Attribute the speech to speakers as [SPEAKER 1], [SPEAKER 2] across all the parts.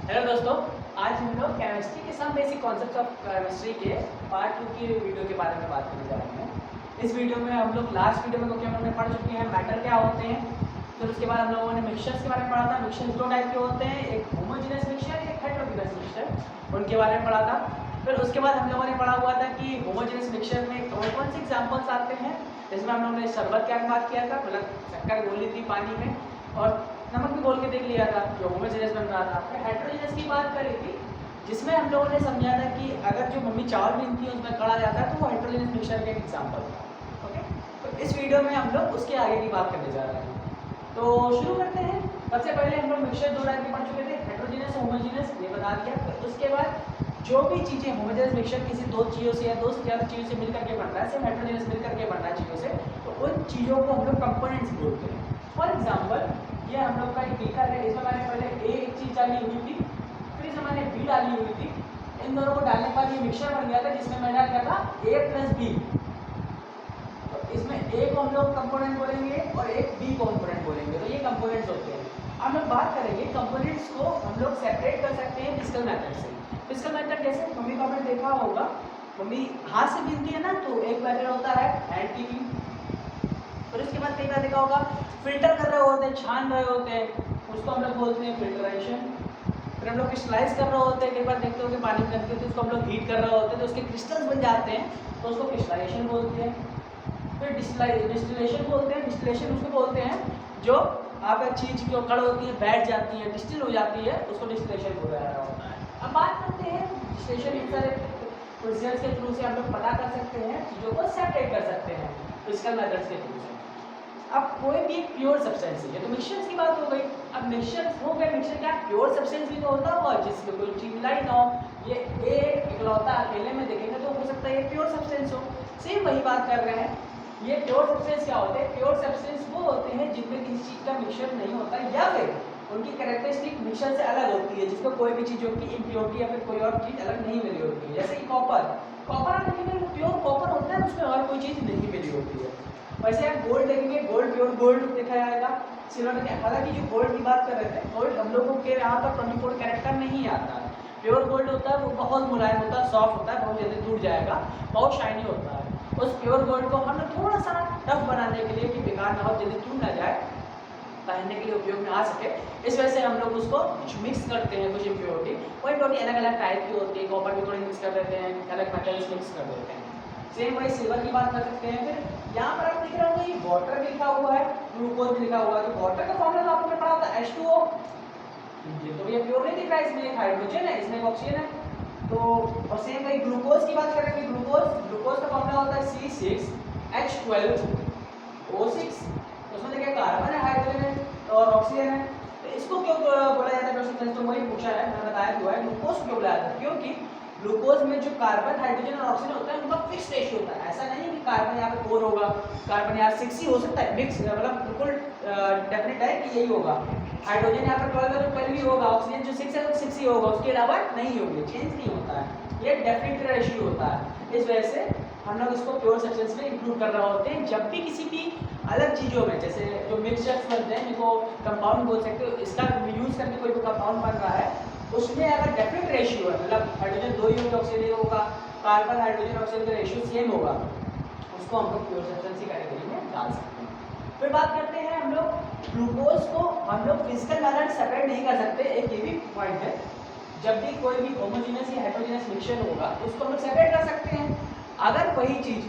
[SPEAKER 1] Hello दोस्तों, आज हम लोग केमिस्ट्री के some basic concepts of chemistry के पार्ट 2 की वीडियो के बारे में बात करने जा रहे हैं। इस वीडियो में हम लोग लास्ट वीडियो में क्योंकि हम लोगों ने पढ़ चुके हैं मैटर क्या होते हैं, फिर उसके बाद हम लोगों ने मिक्सचर्स के बारे में पढ़ा था। मिक्सचर्स दो टाइप के होते हैं, एक होमोजेनियस मिक्सचर, एक हेटेरोजेनियस मिक्सचर, उनके बारे में पढ़ा था। फिर उसके बाद हम लोगों ने पढ़ा हुआ था कि होमोजेनियस मिक्सचर में कौन कौन से एग्जाम्पल्स आते हैं, जिसमें हम लोगों ने शरबत की बात किया था, मतलब शक्कर घोली थी पानी में और नमक भी बोल के देख लिया था जो होमोजेनियस बन रहा था। फिर हेटेरोजेनियस की बात करी थी जिसमें हम लोगों ने समझा था कि अगर जो मम्मी चावल बीनती है उसमें कड़ा जाता है तो वो हेटेरोजेनियस मिक्सचर का एक एग्जाम्पल था। ओके, तो इस वीडियो में हम लोग उसके आगे की बात करने जा रहे हैं। तो शुरू करते हैं। सबसे पहले हम लोग मिक्सचर दो टाइप के पढ़ चुके थे, हेटेरोजेनियस और होमोजेनियस, ये बता दिया। फिर उसके बाद जो भी चीज़ें होमोजेनियस मिक्सचर किसी दो चीज़ों से या दो से ज़्यादा चीज़ों से मिलकर के बन रहा है, सिर्फ हेटेरोजेनियस मिलकर के बन रहा है चीज़ों से, तो उन चीज़ों को हम लोग कंपोनेंट्स बोलते हैं। फॉर एग्जाम्पल, ये हम लोग का एक बीकर है, इसमें मैंने पहले ए एक चीज़ डाली हुई थी, फिर इसमें मैंने बी डाली हुई थी। इन दोनों को डालने के बाद ये मिक्सचर बन गया था जिसमें मैंने डाल किया था ए प्लस बी। तो इसमें ए को हम लोग कंपोनेंट बोलेंगे और एक बी कंपोनेंट बोलेंगे, तो ये कंपोनेंट्स होते हैं। हम लोग बात करेंगे कंपोनेंट्स को हम लोग सेपरेट कर सकते हैं फिजिकल मेथड से। फिजिकल मेथड जैसे मम्मी का आपने देखा होगा, मम्मी हाथ से बीनती है ना, तो एक मेथड होता है हैंड कीपिंग। फिर उसके बाद कई बार देखा होगा फिल्टर कर रहे होते हैं, छान रहे होते हैं, उसको हम लोग बोलते हैं फिल्ट्रेशन। फिर हम लोग क्रिस्टलाइज कर रहे होते हैं, कई बार देखते हो कि पानी में करते हैं तो उसको हम लोग हीट कर रहे होते हैं तो उसके क्रिस्टल्स बन जाते हैं, तो उसको क्रिस्टलाइजेशन बोलते हैं। फिर डिस्टिलेशन बोलते हैं। डिस्टिलेशन उसको बोलते हैं जो आपका चीज़ जो कड़ होती है बैठ जाती है, डिस्टिल हो जाती है, उसको डिस्टिलेशन बोला जा रहा होता है। अब बात करते हैं डिस्टिलेशन इन सारे प्रोसीजर्स के थ्रू से हम लोग पता कर सकते हैं, चीज़ों को सेपरेट कर सकते हैं फिजिकल मेथड्स के थ्रू से। अब कोई भी एक प्योर सब्सटेंस है, तो मिक्सचर्स की बात हो गई। अब मिक्सचर्स हो गए, मिक्सचर क्या प्योर सब्सटेंस भी तो होता होगा जिसमें कोई चीज मिलाई ना हो। ये एक इकलौता अकेले में देखेंगे तो हो सकता है ये प्योर सब्सटेंस हो। सेम वही बात कर रहे हैं। ये प्योर सब्सटेंस क्या होते हैं? प्योर सब्सटेंस वो होते हैं जिनमें किसी चीज का मिक्सचर नहीं होता या फिर उनकी कैरेक्टरिस्टिक मिक्सचर से अलग होती है, जिसको कोई भी चीज़ों की इम्प्योरिटी या फिर कोई और चीज़ अलग नहीं मिली होती है। जैसे कि कॉपर, कॉपर आप देखेंगे प्योर कॉपर होता है, उसमें और कोई चीज़ नहीं मिली होती है। वैसे आप गोल्ड देखेंगे, गोल्ड प्योर गोल्ड देखा जाएगा। सिल्वर में हालांकि जो गोल्ड की बात कर रहे थे, गोल्ड हम लोगों के यहाँ पर 24 कैरेक्टर नहीं आता है। प्योर गोल्ड होता है वो बहुत मुलायम होता है, सॉफ्ट होता है, बहुत जल्दी टूट जाएगा, बहुत शाइनी होता है। उस प्योर गोल्ड को हम लोग थोड़ा सा टफ बनाने के लिए कि बेकार ना हो, जल्दी टूट ना जाए, पहनने के लिए उपयोग में आ सके, इस वजह से हम लोग उसको कुछ मिक्स करते हैं, कुछ इम्प्योरिटी। वो इम्प्योरिटी अलग अलग टाइप की होती है, कॉपर भी थोड़ी मिक्स कर देते हैं, अलग मेटल्स मिक्स कर देते हैं। सेम वही सिल्वर की बात कर सकते हैं। फिर यहाँ पर आप देख रहे होंगे ये वाटर लिखा हुआ है, ग्लूकोज भी लिखा हुआ है, तो वाटर का फॉर्मूला तो आपने पढ़ा था H2O। ये तो ये प्योर नहीं दिख रहा है, इसमें एक हाइड्रोजन है, इसमें एक ऑक्सीजन है। तो और सेम वही ग्लूकोज की बात करेंगे, ग्लूकोज का फॉर्मूला होता है C6H12O6। तो उसमें देखिए कार्बन है, हाइड्रोजन है और ऑक्सीजन है। तो इसको क्यों बोला जाता है? तो वही पूछा है, मैंने बताया हुआ है ग्लूकोज क्यों बोला जाता है, क्योंकि ग्लूकोज में जो कार्बन, हाइड्रोजन और ऑक्सीजन होता है उनका फिक्स रेशियो होता है। ऐसा नहीं कि कार्बन यहाँ पे 4 होगा, कार्बन यहाँ 6 ही हो सकता है, मिक्स मतलब बिल्कुल डेफिनेट है कि यही होगा। हाइड्रोजन यहाँ पर 12 है तो 12 ही होगा, ऑक्सीजन जो 6 है तो 6 ही होगा, उसके अलावा नहीं होगी, चेंज नहीं होता है, ये डेफिनेट रेशियो होता है। इस वजह से हम लोग इसको प्योर सब्सटेंस में इंक्लूड कर रहे होते हैं। जब भी किसी भी अलग चीज़ों में, जैसे जो मिक्सचर्स बनते हैं जिनको कंपाउंड बोल सकते हो, इसका यूज़ करके कोई भी कंपाउंड बन रहा है, उसमें अगर डेफिनेट रेशियो है, मतलब हाइड्रोजन 2 ही होगा, ऑक्सीजन 1 होगा, कार्बन हाइड्रोजन ऑक्सीजन का रेशियो सेम होगा, उसको हम लोग प्योर सब्सटेंस की कैटेगरी में डाल सकते हैं। फिर बात करते हैं हम लोग ग्लूकोज को हम लोग फिजिकल मेथड सेपरेट नहीं कर सकते। एक ये भी पॉइंट है, जब भी कोई भी होमोजेनियस या हेटेरोजेनियस मिक्सचर होगा तो उसको हम लोग सेपरेट कर सकते हैं। अगर वही चीज़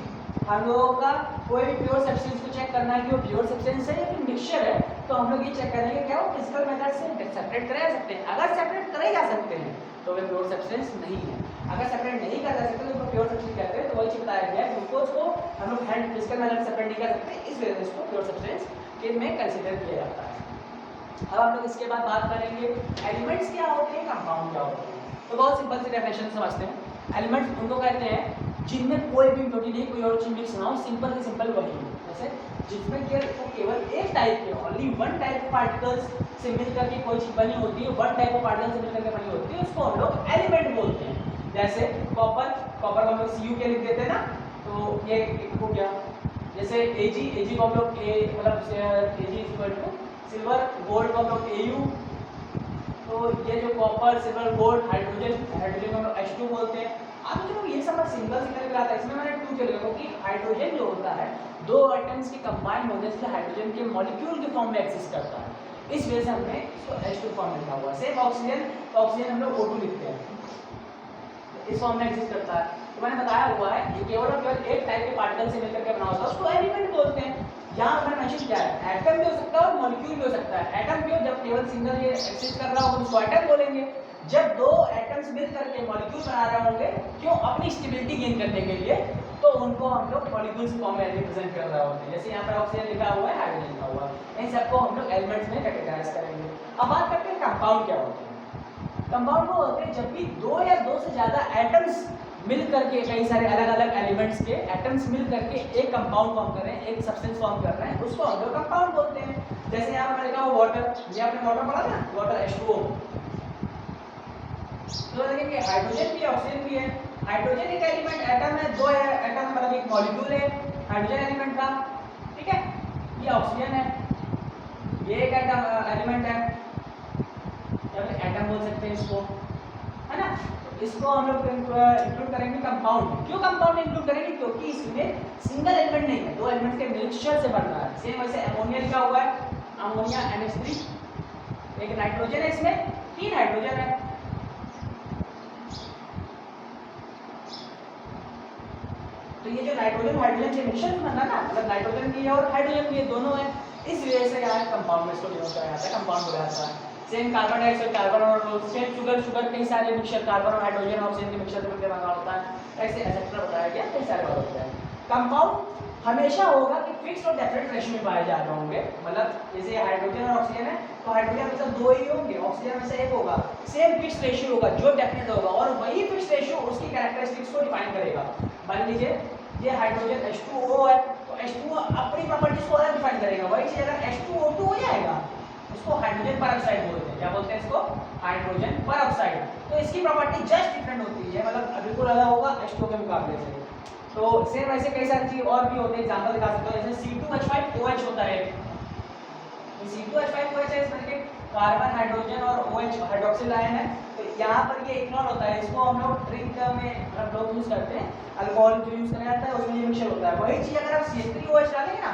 [SPEAKER 1] हम लोगों का कोई भी प्योर सब्सटेंस को चेक करना है कि वो प्योर सब्सटेंस है या फिर मिक्सचर है, तो हम लोग ये चेक करेंगे क्या वो फिजिकल मेथड से सेपरेट करे जा सकते हैं। अगर सेपरेट करे जा सकते हैं तो वे प्योर सब्सटेंस नहीं है। अगर सेपरेट नहीं कर जा सकते तो प्योर सब्सटेंस कहते हैं। तो वही चीज बताया गया है, ग्लूकोज को हम लोग हैंड फिजिकल मेथड सेपरेट नहीं कर सकते, इस वजह से इसको प्योर सब्सटेंस के में कंसिडर किया जाता है। अब हम लोग इसके बाद बात करेंगे एलिमेंट्स क्या होते हैं, कंपाउंड क्या होते हैं। तो बहुत सिंपल सी डेफिनेशन समझते हैं। एलिमेंट्स उनको कहते हैं जिनमें कोई भी इम्प्योरिटी नहीं, कोई और चीज मिक्स ना हो, सिंपल से सिंपल वही है। जैसे जिसमें केवल एक टाइप के, ओनली वन टाइप पार्टिकल्स से मिलकर के कोई चीज बनी होती है, वन टाइप ऑफ पार्टिकल से मिलकर के बनी होती है, उसको हम लोग एलिमेंट बोलते हैं। जैसे कॉपर को हम लोग Cu के लिख देते हैं ना, तो ये हो गया। जैसे Ag को हम लोग मतलब Ag सिल्वर, गोल्ड को हम लोग Au, तो तो ये जो कॉपर, सिल्वर, गोल्ड, हाइड्रोजन को हम लोग H2 बोलते हैं। अब जो ये सब सिंगल निकला था इसमें मैंने 2 चलेगा क्योंकि हाइड्रोजन जो होता है दो एटम्स के कंबाइन होने से हाइड्रोजन के मॉलिक्यूल के फॉर्म में एग्जिस्ट करता है, इस वजह से हमने इसको H2 फॉर्म में लिखा हुआ है। सेम ऑक्सीजन हम लोग O2 लिखते हैं, इस फॉर्म में एग्जिस्ट करता है। तो मैंने बताया हुआ है ये केवल और केवल एक टाइप के पार्टिकल से मिलकर के बना होता है, उसको एलिमेंट बोलते हैं। यहाँ मैंने मेंशन किया है एटम भी हो सकता है और मॉलिक्यूल भी हो सकता है। एटम क्यों, जब केवल सिंगल ये एग्जिस्ट कर रहा हो तो उसको एटम बोलेंगे। जब दो एटम्स मिल करके मॉलिक्यूल बना रहे होंगे क्यों, अपनी स्टेबिलिटी गेन करने के लिए, तो उनको हम लोग मॉलिक्यूल्स फॉर्म में रिप्रेजेंट कर रहे होते हैं। जैसे यहाँ पर ऑक्सीजन लिखा हुआ है, हाइड्रोजन लिखा हुआ है, इन सबको हम लोग एलिमेंट्स में कैटेगराइज करेंगे। अब बात करते हैं कंपाउंड क्या होते हैं। कंपाउंड वो होते हैं जब भी दो या दो से ज्यादा एटम्स मिल करके, कई सारे अलग अलग एलिमेंट्स के एटम्स मिल करके एक कंपाउंड फॉर्म कर रहे हैं, एक सब्सटेंस फॉर्म कर रहे हैं, उसको हम लोग कंपाउंड बोलते हैं। जैसे यहाँ पर लिखा हुआ वाटर, ये आपने वाटर पढ़ा था, वाटर H2O। तो देखेंगे हाइड्रोजन भी है, ऑक्सीजन भी है। हाइड्रोजन एक एलिमेंट एटम है, दो है एटम मतलब एक मॉलिक्यूल है हाइड्रोजन एलिमेंट का, ठीक है। ये ऑक्सीजन है, ये एक एटम एलिमेंट है, या फिर एटम बोल सकते हैं इसको, है ना। इसको हम लोग इंक्लूड करेंगे कंपाउंड। क्यों कंपाउंड इंक्लूड करेंगे, क्योंकि इसमें सिंगल एलिमेंट नहीं है, दो एलिमेंट के मिक्सचर से बन रहा है। सेम वैसे अमोनिया लिखा हुआ है, अमोनिया NH3, एक नाइट्रोजन है, इसमें 3 हाइड्रोजन है। तो ये जो नाइट्रोजन हाइड्रोजन के मिक्सचर से बना ना, मतलब नाइट्रोजन भी है और हाइड्रोजन भी है, दोनों है, इस वजह से यहाँ कंपाउंड में इसको डिनोट किया जाता है, कंपाउंड बोला जाता है। सेम कार्बन डाइऑक्साइड, कार्बन और सेम शुगर कई सारे मिक्सचर, कार्बन और हाइड्रोजन और ऑक्सीजन के मिक्सचर मिलकर बना होता है, ऐसे एक्सेट्रा बताया गया, कई सारे और होते हैं। कंपाउंड हमेशा होगा कि फिक्स्ड और डेफिनेट रेशियो में पाए जा रहे होंगे, मतलब जैसे हाइड्रोजन और ऑक्सीजन है तो हाइड्रोजन में से 2 ही होंगे, ऑक्सीजन में से 1 होगा, सेम फिक्स्ड रेशियो होगा जो डेफिनेट होगा, और वही फिक्स्ड रेशियो उसकी कैरेक्टरिस्टिक्स को डिफाइन करेगा। मान लीजिए ये हाइड्रोजन H2O है, तो H2O अपनी प्रॉपर्टीज को अलग डिफाइन करेगा, वही चीज अगर H2O2 हो जाएगा उसको हाइड्रोजन परऑक्साइड बोलते हैं। क्या बोलते हैं इसको, हाइड्रोजन परऑक्साइड। तो इसकी प्रॉपर्टी जस्ट डिफरेंट होती है, मतलब बिल्कुल अलग होगा H2O के मुकाबले से। तो सेम ऐसे कई सारी चीज और भी होते हैं, एग्जांपल दिखा सकते हो, जैसे C2H5OH होता है। C2H5OH है, इसमें देखिए कार्बन, हाइड्रोजन और OH हाइड्रोक्सिल आयन है। तो यहाँ पर ये इथेनॉल होता है, इसको हम लोग ड्रिंक में हम लोग यूज करते हैं, अल्कोहल जो यूज किया जाता है उसमें ये मिक्सचर होता है। वही चीज अगर आप CH3OH डालेंगे ना,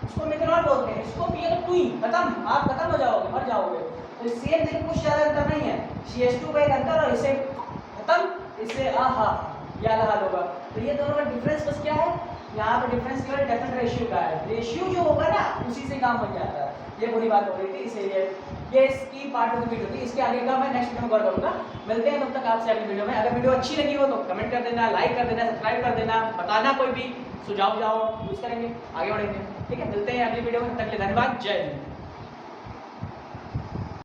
[SPEAKER 1] इसको मिथेनॉल बोलते हैं, इसको पिए तो टुई खत्म, आप खत्म हो जाओगे, मर जाओगे। तो सेम देखिए कुछ ज्यादा अंतर नहीं है, CH2 का एक अंतर और इसे खत्म, इससे आहा ये अलग हाल होगा। तो ये दोनों का डिफरेंस बस क्या है, यहाँ पर डिफरेंस केवल डेफिनेट रेशियो का है, रेशियो जो होगा ना उसी से काम बन जाता है। ये बुरी बात हो रही थी, इसलिए ये इसकी पार्ट ऑफ द वीडियो थी, इसके आगे का मैं नेक्स्ट वीडियो में कवर करूंगा। मिलते हैं तब तक आपसे अगली वीडियो में। अगर वीडियो अच्छी लगी हो तो कमेंट कर देना, लाइक कर देना, सब्सक्राइब कर देना, बताना कोई भी सुझाव यूज करेंगे, आगे बढ़ेंगे, ठीक है। मिलते हैं अगली वीडियो में, तब तक के लिए धन्यवाद, जय हिंद।